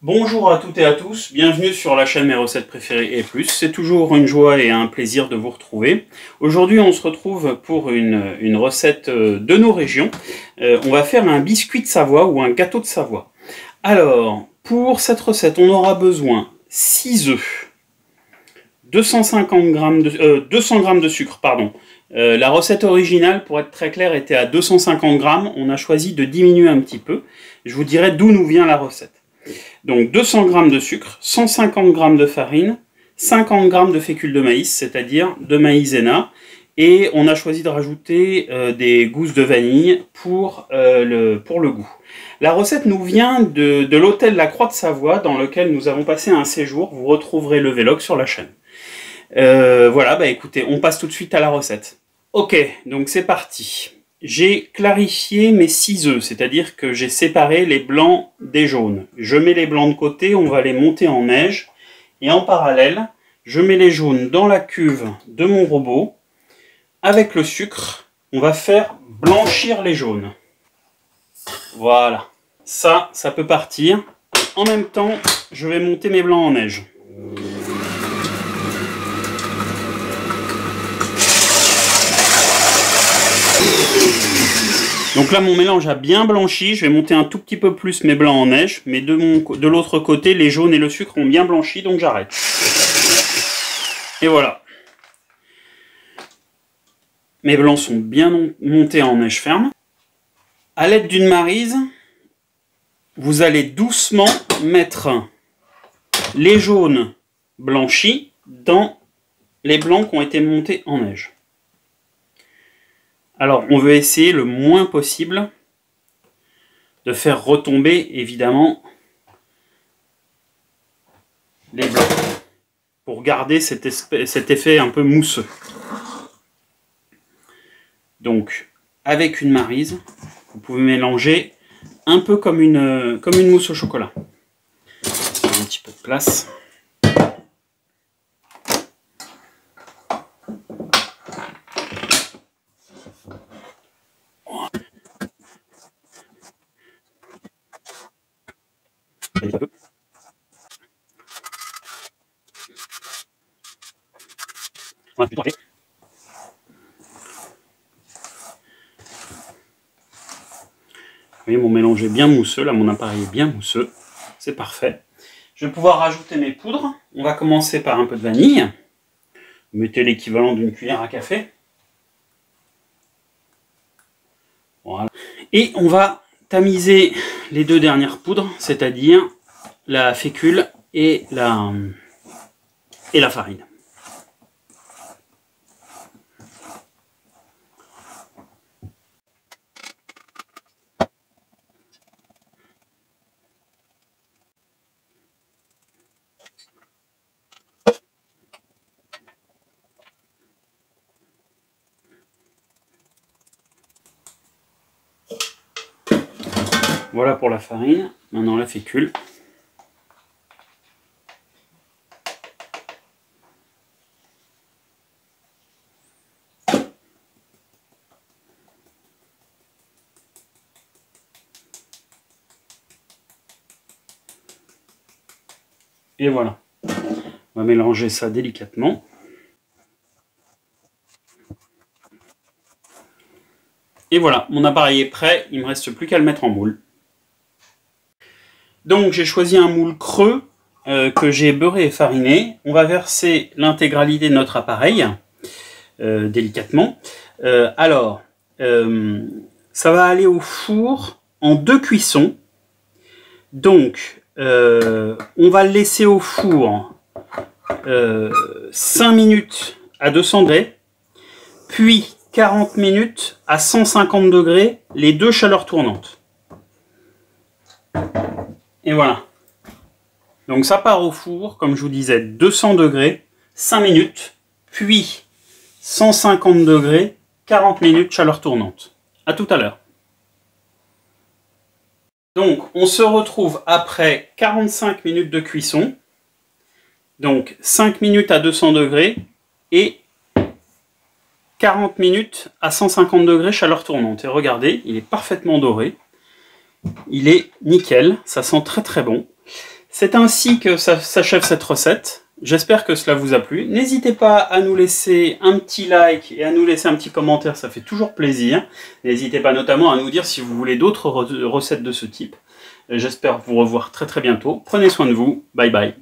Bonjour à toutes et à tous, bienvenue sur la chaîne Mes recettes préférées et plus. C'est toujours une joie et un plaisir de vous retrouver. Aujourd'hui on se retrouve pour une recette de nos régions. On va faire un biscuit de Savoie ou un gâteau de Savoie. Alors, pour cette recette, on aura besoin 6 œufs, 200 g de sucre, pardon. La recette originale, pour être très clair, était à 250 g. On a choisi de diminuer un petit peu. Je vous dirai d'où nous vient la recette. Donc 200 g de sucre, 150 g de farine, 50 g de fécule de maïs, c'est-à-dire de maïzena, et on a choisi de rajouter des gousses de vanille pour le goût. La recette nous vient de l'hôtel La Croix de Savoie, dans lequel nous avons passé un séjour. Vous retrouverez le vlog sur la chaîne. Voilà, bah écoutez, on passe tout de suite à la recette. Ok, donc c'est parti. J'ai clarifié mes 6 œufs, c'est-à-dire que j'ai séparé les blancs des jaunes. Je mets les blancs de côté, on va les monter en neige. Et en parallèle, je mets les jaunes dans la cuve de mon robot. Avec le sucre, on va faire blanchir les jaunes. Voilà, ça peut partir. En même temps, je vais monter mes blancs en neige. Donc là, mon mélange a bien blanchi. Je vais monter un tout petit peu plus mes blancs en neige. Mais de l'autre côté, les jaunes et le sucre ont bien blanchi, donc j'arrête. Et voilà. Mes blancs sont bien montés en neige ferme. À l'aide d'une maryse, vous allez doucement mettre les jaunes blanchis dans les blancs qui ont été montés en neige. Alors, on veut essayer le moins possible de faire retomber, évidemment, les blancs, pour garder cet effet un peu mousseux. Donc, avec une maryse, vous pouvez mélanger un peu comme une mousse au chocolat. Un petit peu de place. On va plutôt arrêter. Vous voyez, mon mélange est bien mousseux, là mon appareil est bien mousseux, c'est parfait. Je vais pouvoir rajouter mes poudres. On va commencer par un peu de vanille. Vous mettez l'équivalent d'une cuillère à café. Voilà. Et on va tamiser les deux dernières poudres, c'est-à-dire la fécule et la farine. Voilà pour la farine. Maintenant la fécule. Et voilà. On va mélanger ça délicatement. Et voilà, mon appareil est prêt. Il ne me reste plus qu'à le mettre en moule. Donc j'ai choisi un moule creux que j'ai beurré et fariné. On va verser l'intégralité de notre appareil délicatement. Ça va aller au four en 2 cuissons. Donc on va le laisser au four 5 minutes à 200 degrés, puis 40 minutes à 150 degrés, les deux chaleurs tournantes. Et voilà. Donc ça part au four, comme je vous disais, 200 degrés, 5 minutes, puis 150 degrés, 40 minutes, chaleur tournante. À tout à l'heure. Donc on se retrouve après 45 minutes de cuisson. Donc 5 minutes à 200 degrés et 40 minutes à 150 degrés, chaleur tournante. Et regardez, il est parfaitement doré. Il est nickel, ça sent très très bon. C'est ainsi que s'achève cette recette. J'espère que cela vous a plu. N'hésitez pas à nous laisser un petit like et à nous laisser un petit commentaire, ça fait toujours plaisir. N'hésitez pas notamment à nous dire si vous voulez d'autres recettes de ce type. J'espère vous revoir très bientôt. Prenez soin de vous. Bye bye.